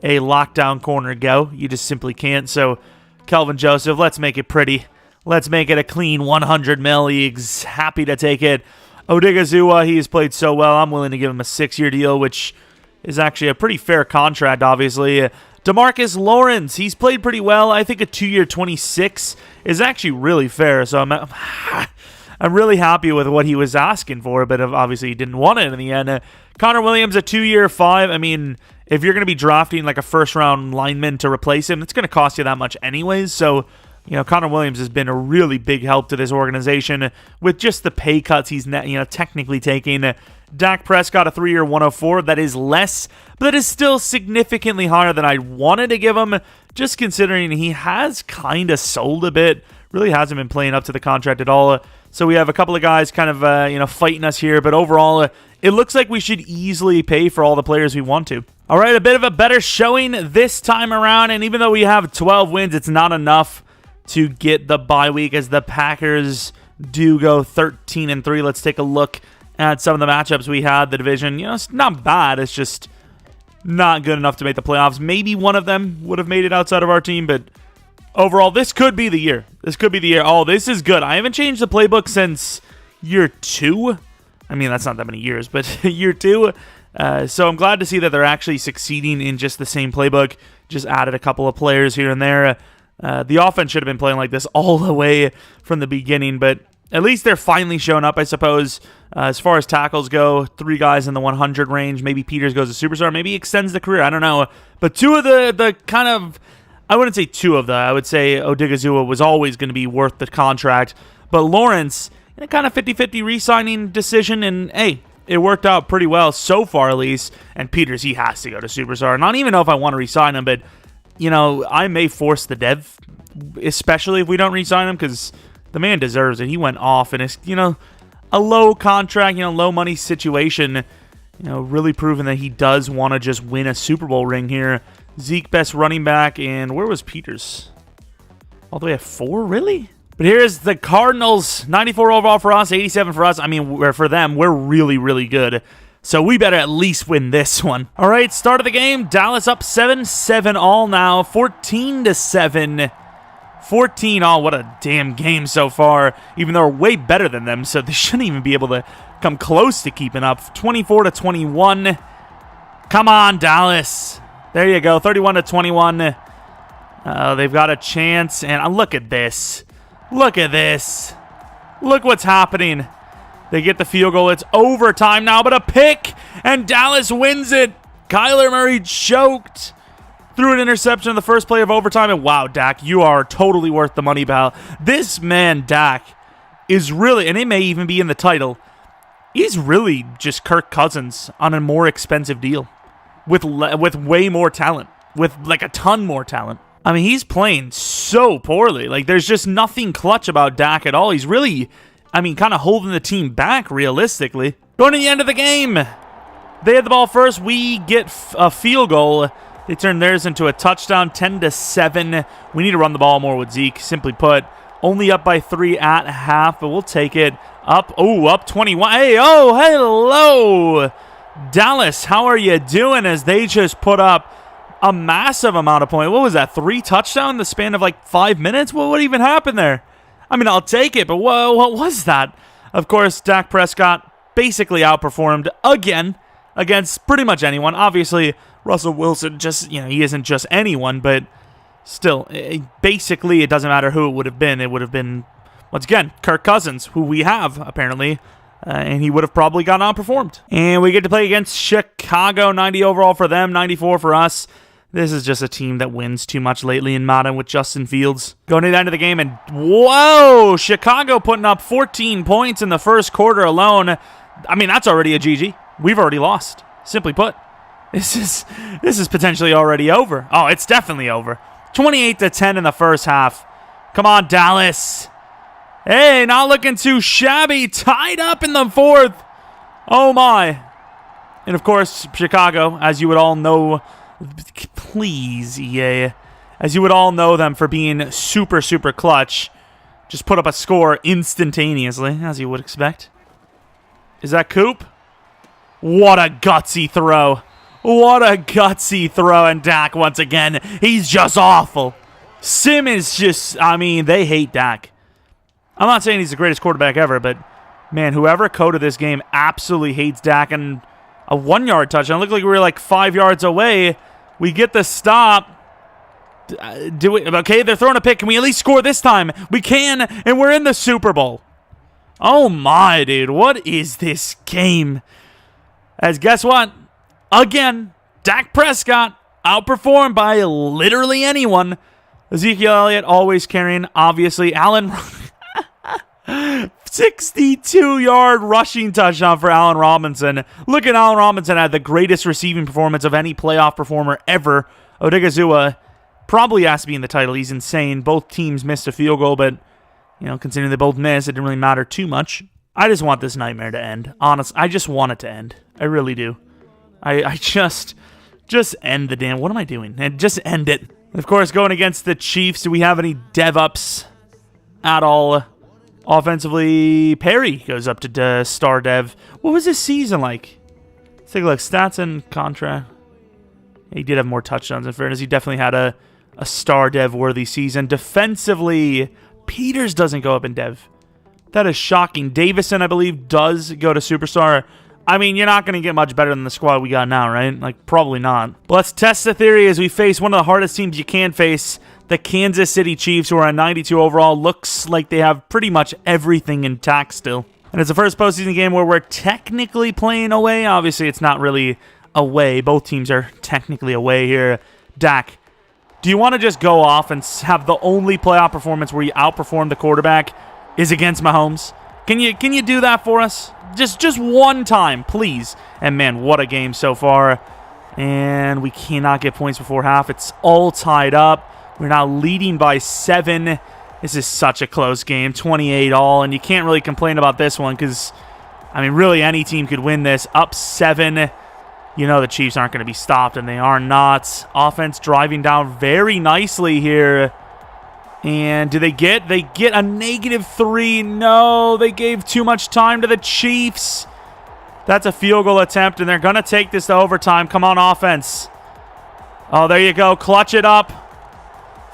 a lockdown corner go. You just simply can't. So Kelvin Joseph, let's make it pretty. Let's make it a clean 100 mil. He's happy to take it. Odigizua, he's played so well. I'm willing to give him a 6-year deal, which is actually a pretty fair contract, obviously. DeMarcus Lawrence, he's played pretty well. I think a 2-year 26 is actually really fair. So I'm really happy with what he was asking for, but obviously he didn't want it in the end. Connor Williams, a 2-year 5. I mean, if you're going to be drafting like a first-round lineman to replace him, it's going to cost you that much anyways. So, you know, Connor Williams has been a really big help to this organization with just the pay cuts he's, you know, technically taking. Dak Prescott, a 3-year 104. That is less, but that is still significantly higher than I wanted to give him, just considering he has kind of sold a bit. Really hasn't been playing up to the contract at all. So we have a couple of guys kind of, you know, fighting us here, but overall, it looks like we should easily pay for all the players we want to. All right, a bit of a better showing this time around, and even though we have 12 wins, it's not enough to get the bye week as the Packers do go 13-3. Let's take a look at some of the matchups we had. The division, it's not bad. It's just not good enough to make the playoffs. Maybe one of them would have made it outside of our team, but overall, this could be the year. This could be the year. Oh, this is good. I haven't changed the playbook since year 2. I mean, that's not that many years, but year 2. So I'm glad to see that they're actually succeeding in just the same playbook. Just added a couple of players here and there. The offense should have been playing like this all the way from the beginning, but at least they're finally showing up, I suppose. As far as tackles go, 3 guys in the 100 range. Maybe Peters goes to superstar. Maybe he extends the career. I don't know. But 2 of the kind of... I wouldn't say 2 of the. I would say Odigizua was always going to be worth the contract. But Lawrence, in a kind of 50-50 re-signing decision, and hey, it worked out pretty well so far, at least. And Peters, he has to go to superstar. And I don't even know if I want to re-sign him, but, I may force the dev, especially if we don't re-sign him, because the man deserves it. He went off, and it's, a low contract, low money situation, really proving that he does want to just win a Super Bowl ring here. Zeke, best running back, and where was Peters? All the way at 4, really? But here's the Cardinals, 94 overall for us, 87 for us. I mean, for them, we're really, really good. So we better at least win this one. All right, start of the game. Dallas up 7-7 all now, 14-7. 14 all. What a damn game so far. Even though we're way better than them, so they shouldn't even be able to come close to keeping up. 24-21. Come on, Dallas. There you go, 31-21. They've got a chance, and look at this. Look at this. Look what's happening. They get the field goal. It's overtime now, but a pick, and Dallas wins it. Kyler Murray choked. Threw an interception in the first play of overtime, and wow, Dak, you are totally worth the money, pal. This man, Dak, is really, and it may even be in the title, he's really just Kirk Cousins on a more expensive deal. With way more talent, with like a ton more talent. I mean, he's playing so poorly. Like, there's just nothing clutch about Dak at all. He's really, kind of holding the team back, realistically. Going to the end of the game. They had the ball first. We get a field goal. They turn theirs into a touchdown, 10-7. We need to run the ball more with Zeke. Simply put, only up by 3 at half, but we'll take it. Up 21. Hey, hello. Dallas, how are you doing as they just put up a massive amount of points? What was that, 3 touchdowns in the span of like 5 minutes? What even happened there? I'll take it, but what was that? Of course, Dak Prescott basically outperformed again against pretty much anyone. Obviously, Russell Wilson just, he isn't just anyone, but still, basically it doesn't matter who it would have been. It would have been, once again, Kirk Cousins, who we have, apparently. And he would have probably gotten outperformed. And we get to play against Chicago, 90 overall for them, 94 for us. This is just a team that wins too much lately in Madden with Justin Fields. Going to the end of the game, and whoa! Chicago putting up 14 points in the first quarter alone. That's already a GG. We've already lost. Simply put, this is potentially already over. Oh, it's definitely over. 28-10 in the first half. Come on, Dallas. Hey, not looking too shabby. Tied up in the 4th. Oh, my. And, of course, Chicago, as you would all know, please, EA, as you would all know them for being super, super clutch, just put up a score instantaneously, as you would expect. Is that Coop? What a gutsy throw. What a gutsy throw. And Dak, once again, he's just awful. Simmons just, they hate Dak. I'm not saying he's the greatest quarterback ever, but, man, whoever coded this game absolutely hates Dak. And a 1-yard touchdown. It looked like we were like 5 yards away. We get the stop. Okay, they're throwing a pick. Can we at least score this time? We can, and we're in the Super Bowl. Oh, my, dude. What is this game? As guess what? Again, Dak Prescott outperformed by literally anyone. Ezekiel Elliott always carrying, obviously. Allen 62-yard rushing touchdown for Allen Robinson. Look at Allen Robinson had the greatest receiving performance of any playoff performer ever. Odigizua probably has to be in the title. He's insane. Both teams missed a field goal, but, considering they both missed, it didn't really matter too much. I just want this nightmare to end. Honestly, I just want it to end. I really do. I just Just end the damn... What am I doing? And just end it. Of course, going against the Chiefs, do we have any dev-ups at all? Offensively, Perry goes up to star dev. What was his season like? Let's take a look. Stats and contract. He did have more touchdowns. In fairness, he definitely had a star dev-worthy season. Defensively, Peters doesn't go up in dev. That is shocking. Davison, I believe, does go to superstar. I mean, you're not going to get much better than the squad we got now, right? Like, probably not. But let's test the theory as we face one of the hardest teams you can face, the Kansas City Chiefs, who are at 92 overall. Looks like they have pretty much everything intact still. And it's the first postseason game where we're technically playing away. Obviously, it's not really away. Both teams are technically away here. Dak, do you want to just go off and have the only playoff performance where you outperform the quarterback is against Mahomes? Can you do that for us? Just one time, please. And man, what a game so far. And we cannot get points before half. It's all tied up. We're now leading by 7. This is such a close game, 28 all. And you can't really complain about this one because, I mean, really any team could win this. Up 7. You know the Chiefs aren't going to be stopped, and they are not. Offense driving down very nicely here. And do they get a -3? No, they gave too much time to the Chiefs. That's a field goal attempt, and they're going to take this to overtime. Come on, offense. Oh, there you go. Clutch it up.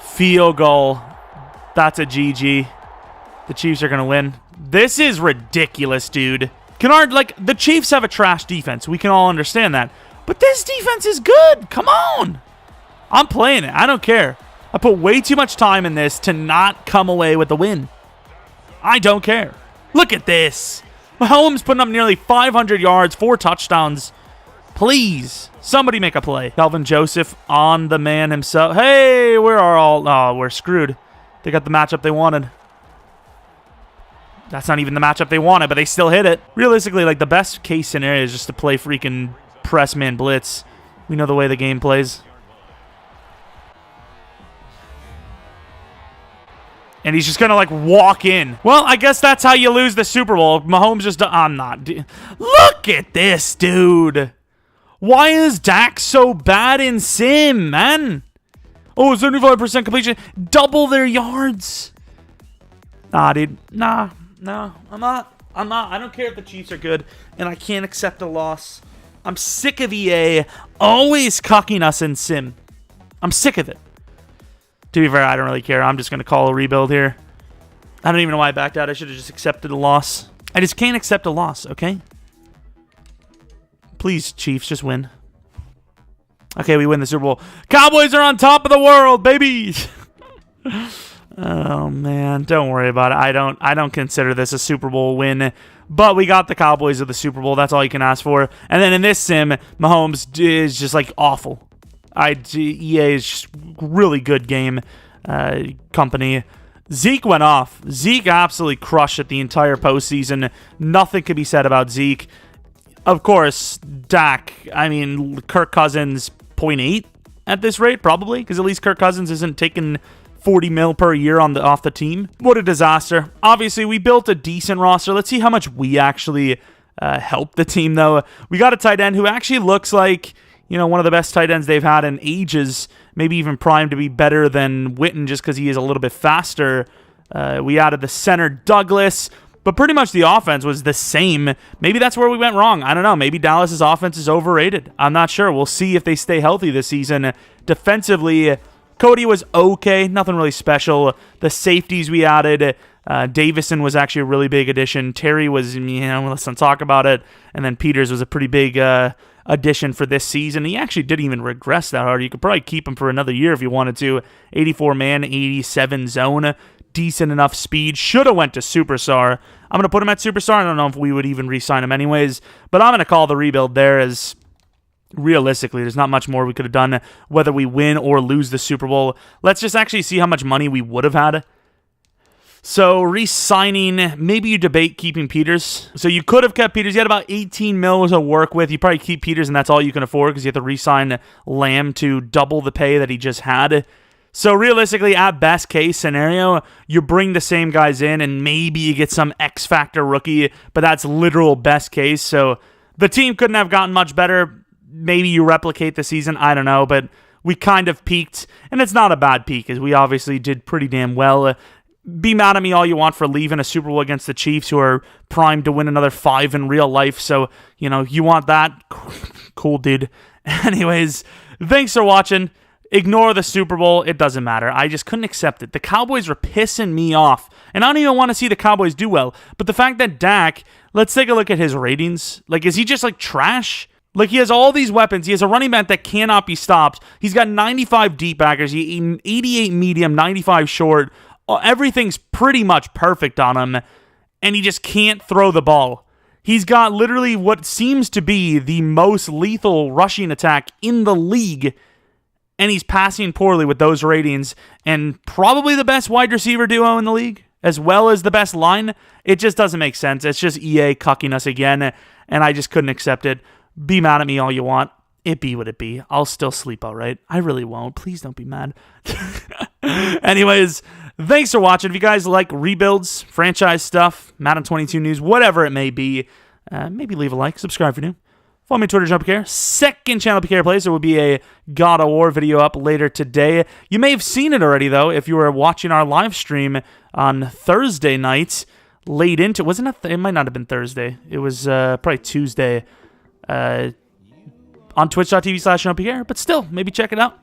Field goal. That's a GG. The Chiefs are going to win. This is ridiculous, dude. The Chiefs have a trash defense. We can all understand that. But this defense is good. Come on. I'm playing it. I don't care. I put way too much time in this to not come away with the win. I don't care. Look at this. Mahomes putting up nearly 500 yards, 4 touchdowns. Please, somebody make a play. Calvin Joseph on the man himself. Hey, we're screwed. They got the matchup they wanted. That's not even the matchup they wanted, but they still hit it. Realistically, like, the best case scenario is just to play freaking press man blitz. We know the way the game plays. And he's just going to, like, walk in. Well, I guess that's how you lose the Super Bowl. Mahomes just... I'm not... Look at this, dude. Why is Dak so bad in sim, man? Oh, 75% completion. Double their yards. Nah, dude. Nah, I'm not. I don't care if the Chiefs are good, and I can't accept a loss. I'm sick of EA always cucking us in sim. I'm sick of it. To be fair, I don't really care. I'm just going to call a rebuild here. I don't even know why I backed out. I should have just accepted a loss. I just can't accept a loss, okay? Please, Chiefs, just win. Okay, we win the Super Bowl. Cowboys are on top of the world, baby! Oh, man. Don't worry about it. I don't consider this a Super Bowl win. But we got the Cowboys of the Super Bowl. That's all you can ask for. And then in this sim, Mahomes is just, like, awful. EA is just really good game company. Zeke went off. Zeke absolutely crushed it the entire postseason. Nothing could be said about Zeke. Of course, Dak, I mean, Kirk Cousins, 0.8 at this rate, probably, because at least Kirk Cousins isn't taking 40 mil per year off the team. What a disaster. Obviously, we built a decent roster. Let's see how much we actually helped the team, though. We got a tight end who actually looks like, you know, one of the best tight ends they've had in ages, maybe even primed to be better than Witten just because he is a little bit faster. We added the center, Douglas, but pretty much the offense was the same. Maybe that's where we went wrong. I don't know. Maybe Dallas's offense is overrated. I'm not sure. We'll see if they stay healthy this season. Defensively, Cody was okay. Nothing really special. The safeties we added, Davison was actually a really big addition. Terry was, let's not talk about it. And then Peters was a pretty big addition for this season. He actually didn't even regress that hard. You could probably keep him for another year if you wanted to. 84 man, 87 zone. Decent enough speed. Should have went to Superstar. I'm going to put him at Superstar. I don't know if we would even re-sign him anyways. But I'm going to call the rebuild there as realistically, there's not much more we could have done whether we win or lose the Super Bowl. Let's just actually see how much money we would have had. So, re-signing, maybe you debate keeping Peters. So, you could have kept Peters. You had about 18 mil to work with. You probably keep Peters, and that's all you can afford because you have to re-sign Lamb to double the pay that he just had. So, realistically, at best case scenario, you bring the same guys in, and maybe you get some X-Factor rookie, but that's literal best case. So, the team couldn't have gotten much better. maybe you replicate the season. I don't know, but we kind of peaked, and it's not a bad peak, as we obviously did pretty damn well. Be mad at me all you want for leaving a Super Bowl against the Chiefs, who are primed to win another 5 in real life. So, you know, you want that? Cool, dude. Anyways, thanks for watching. Ignore the Super Bowl. It doesn't matter. I just couldn't accept it. The Cowboys were pissing me off. And I don't even want to see the Cowboys do well. But the fact that Dak, let's take a look at his ratings. Like, is he just like trash? Like, he has all these weapons. He has a running back that cannot be stopped. He's got 95 deep backers, 88 medium, 95 short. Everything's pretty much perfect on him. And he just can't throw the ball. He's got literally what seems to be the most lethal rushing attack in the league. And he's passing poorly with those ratings, and probably the best wide receiver duo in the league, as well as the best line. It just doesn't make sense. It's just EA cucking us again, and I just couldn't accept it. Be mad at me all you want. It be what it be. I'll still sleep all right. I really won't. Please don't be mad. Anyways, thanks for watching. If you guys like rebuilds, franchise stuff, Madden 22 news, whatever it may be, maybe leave a like, subscribe if you're new. Follow me on Twitter, Jeromepkr. Second channel PK Plays. There will be a God of War video up later today. You may have seen it already, though, if you were watching our live stream on Thursday night, late into... Wasn't it? It might not have been Thursday. It was probably Tuesday on twitch.tv/Jeromepkr. But still, maybe check it out.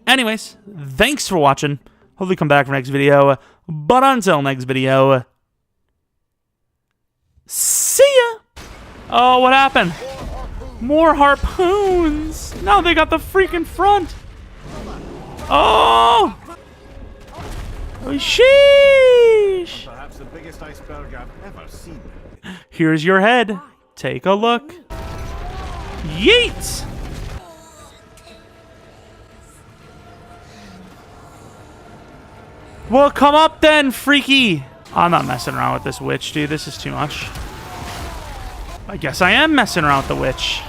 Anyways, thanks for watching. Hopefully come back for next video. But until next video, see ya! Oh, what happened? More harpoons! No, they got the freaking front! Oh! Sheesh! Perhaps the biggest iceberg I've ever seen. Here's your head. Take a look. Yeet! Well, come up then, freaky! I'm not messing around with this witch, dude. This is too much. I guess I am messing around with the witch.